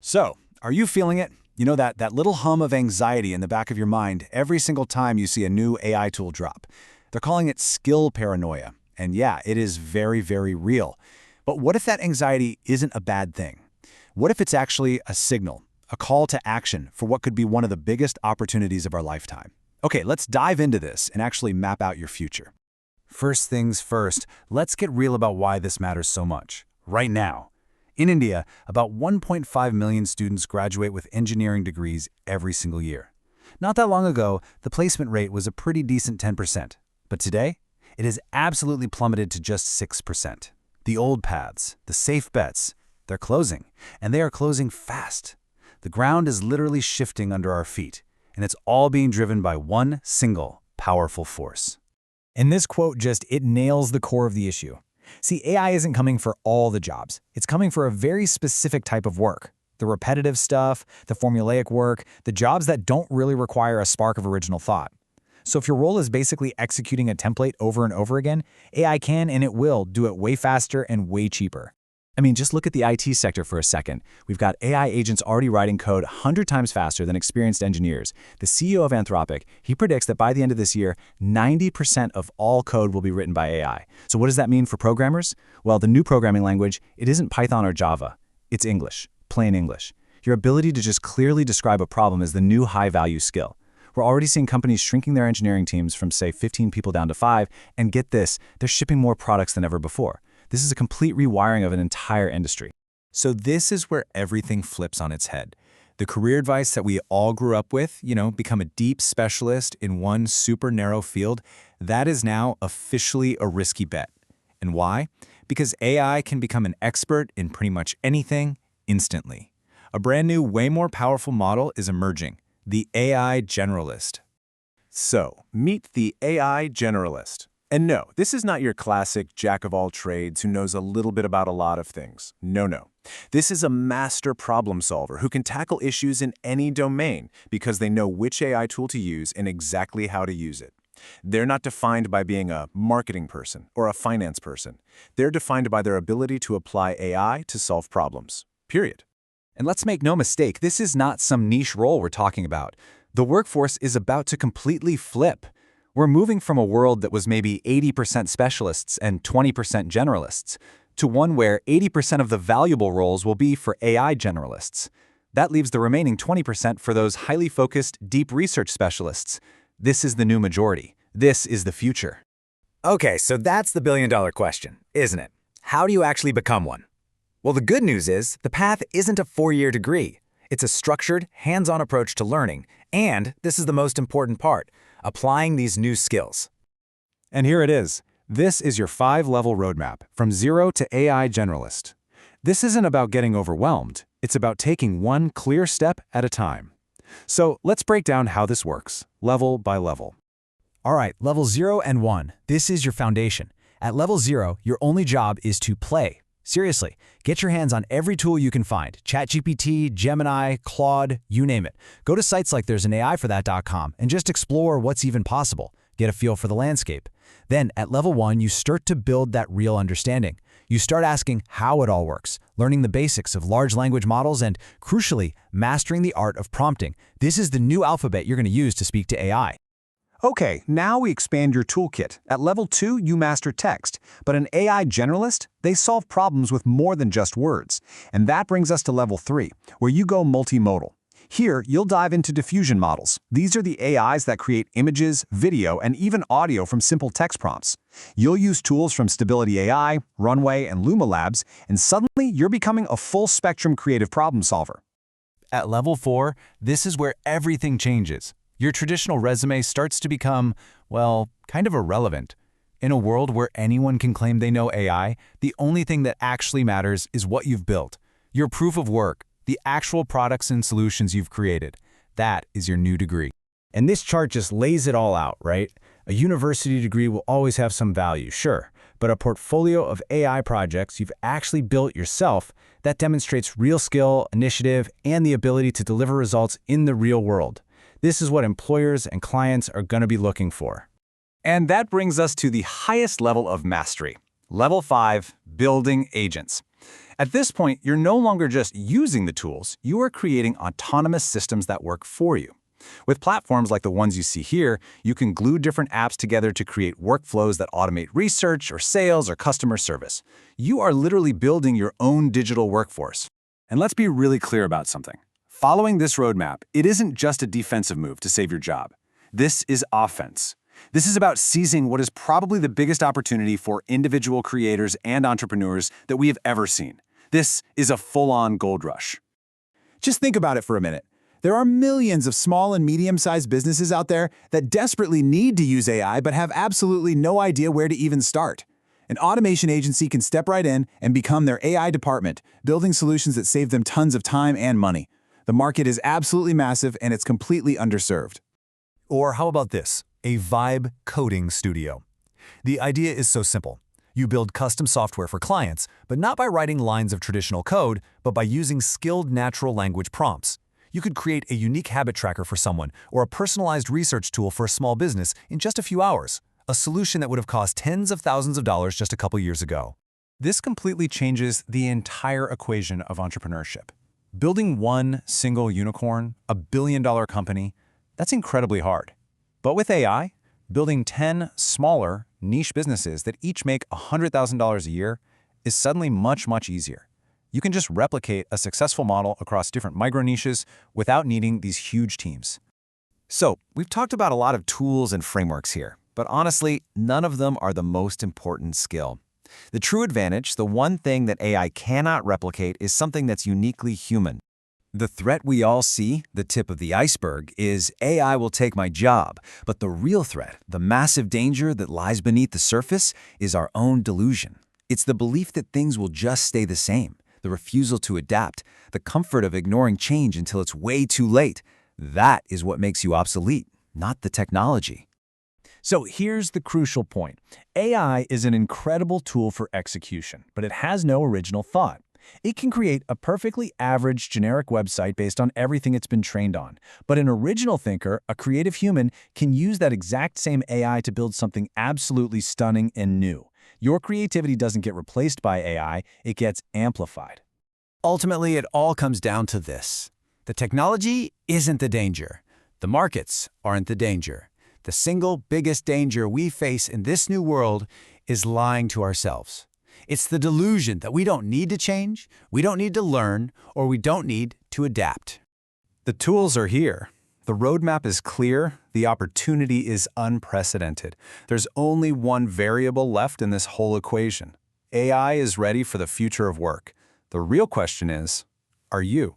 So, are you feeling it? You know that little hum of anxiety in the back of your mind every single time you see a new AI tool drop. They're calling it skill paranoia. And yeah, it is very, very real. But what if that anxiety isn't a bad thing? What if it's actually a signal, a call to action for what could be one of the biggest opportunities of our lifetime? Okay, let's dive into this and actually map out your future. First things first, let's get real about why this matters so much. Right now. In India, about 1.5 million students graduate with engineering degrees every single year. Not that long ago, the placement rate was a pretty decent 10%, but today, it has absolutely plummeted to just 6%. The old paths, the safe bets, they're closing, and they are closing fast. The ground is literally shifting under our feet, and it's all being driven by one single, powerful force. And this quote it nails the core of the issue. See, AI isn't coming for all the jobs. It's coming for a very specific type of work. The repetitive stuff, the formulaic work, the jobs that don't really require a spark of original thought. So if your role is basically executing a template over and over again, AI can and it will do it way faster and way cheaper. I mean, just look at the IT sector for a second. We've got AI agents already writing code 100 times faster than experienced engineers. The CEO of Anthropic, he predicts that by the end of this year, 90% of all code will be written by AI. So what does that mean for programmers? Well, the new programming language, it isn't Python or Java. It's English, plain English. Your ability to just clearly describe a problem is the new high-value skill. We're already seeing companies shrinking their engineering teams from, say, 15 people down to 5, and get this, they're shipping more products than ever before. This is a complete rewiring of an entire industry. So this is where everything flips on its head. The career advice that we all grew up with, become a deep specialist in one super narrow field, that is now officially a risky bet. And why? Because AI can become an expert in pretty much anything instantly. A brand new, way more powerful model is emerging, the AI generalist. So, meet the AI generalist. And no, this is not your classic jack-of-all-trades who knows a little bit about a lot of things. No. This is a master problem solver who can tackle issues in any domain because they know which AI tool to use and exactly how to use it. They're not defined by being a marketing person or a finance person. They're defined by their ability to apply AI to solve problems. Period. And let's make no mistake, this is not some niche role we're talking about. The workforce is about to completely flip. We're moving from a world that was maybe 80% specialists and 20% generalists to one where 80% of the valuable roles will be for AI generalists. That leaves the remaining 20% for those highly focused, deep research specialists. This is the new majority. This is the future. Okay, so that's the billion-dollar question, isn't it? How do you actually become one? Well, the good news is the path isn't a 4-year degree. It's a structured, hands-on approach to learning, and this is the most important part, applying these new skills. And here it is. This is your 5-level roadmap, from zero to AI generalist. This isn't about getting overwhelmed. It's about taking one clear step at a time. So let's break down how this works, level by level. All right, level 0 and 1. This is your foundation. At level 0, your only job is to play. Seriously, get your hands on every tool you can find. ChatGPT, Gemini, Claude, you name it. Go to sites like there'sanaIforthat.com and just explore what's even possible. Get a feel for the landscape. Then, at level 1, you start to build that real understanding. You start asking how it all works, learning the basics of large language models, and, crucially, mastering the art of prompting. This is the new alphabet you're going to use to speak to AI. Okay, now we expand your toolkit. At level 2, you master text. But an AI generalist, they solve problems with more than just words. And that brings us to level 3, where you go multimodal. Here, you'll dive into diffusion models. These are the AIs that create images, video, and even audio from simple text prompts. You'll use tools from Stability AI, Runway, and Luma Labs, and suddenly you're becoming a full-spectrum creative problem solver. At level 4, this is where everything changes. Your traditional resume starts to become, well, kind of irrelevant. In a world where anyone can claim they know AI, the only thing that actually matters is what you've built. Your proof of work, the actual products and solutions you've created. That is your new degree. And this chart just lays it all out, right? A university degree will always have some value, sure, but a portfolio of AI projects you've actually built yourself that demonstrates real skill, initiative, and the ability to deliver results in the real world. This is what employers and clients are going to be looking for. And that brings us to the highest level of mastery. Level 5, building agents. At this point, you're no longer just using the tools, you are creating autonomous systems that work for you. With platforms like the ones you see here, you can glue different apps together to create workflows that automate research or sales or customer service. You are literally building your own digital workforce. And let's be really clear about something. Following this roadmap, it isn't just a defensive move to save your job. This is offense. This is about seizing what is probably the biggest opportunity for individual creators and entrepreneurs that we have ever seen. This is a full-on gold rush. Just think about it for a minute. There are millions of small and medium-sized businesses out there that desperately need to use AI but have absolutely no idea where to even start. An automation agency can step right in and become their AI department, building solutions that save them tons of time and money. The market is absolutely massive and it's completely underserved. Or how about this? A Vibe coding studio. The idea is so simple. You build custom software for clients, but not by writing lines of traditional code, but by using skilled natural language prompts. You could create a unique habit tracker for someone or a personalized research tool for a small business in just a few hours, a solution that would have cost tens of thousands of dollars just a couple years ago. This completely changes the entire equation of entrepreneurship. Building one single unicorn, a billion-dollar company, that's incredibly hard. But with AI, building 10 smaller, niche businesses that each make $100,000 a year is suddenly much, much easier. You can just replicate a successful model across different micro-niches without needing these huge teams. So, we've talked about a lot of tools and frameworks here, but honestly, none of them are the most important skill. The true advantage, the one thing that AI cannot replicate, is something that's uniquely human. The threat we all see, the tip of the iceberg, is AI will take my job. But the real threat, the massive danger that lies beneath the surface, is our own delusion. It's the belief that things will just stay the same, the refusal to adapt, the comfort of ignoring change until it's way too late. That is what makes you obsolete, not the technology. So here's the crucial point. AI is an incredible tool for execution, but it has no original thought. It can create a perfectly average generic website based on everything it's been trained on. But an original thinker, a creative human, can use that exact same AI to build something absolutely stunning and new. Your creativity doesn't get replaced by AI, it gets amplified. Ultimately, it all comes down to this. The technology isn't the danger. The markets aren't the danger. The single biggest danger we face in this new world is lying to ourselves. It's the delusion that we don't need to change, we don't need to learn, or we don't need to adapt. The tools are here. The roadmap is clear. The opportunity is unprecedented. There's only one variable left in this whole equation. AI is ready for the future of work. The real question is, are you?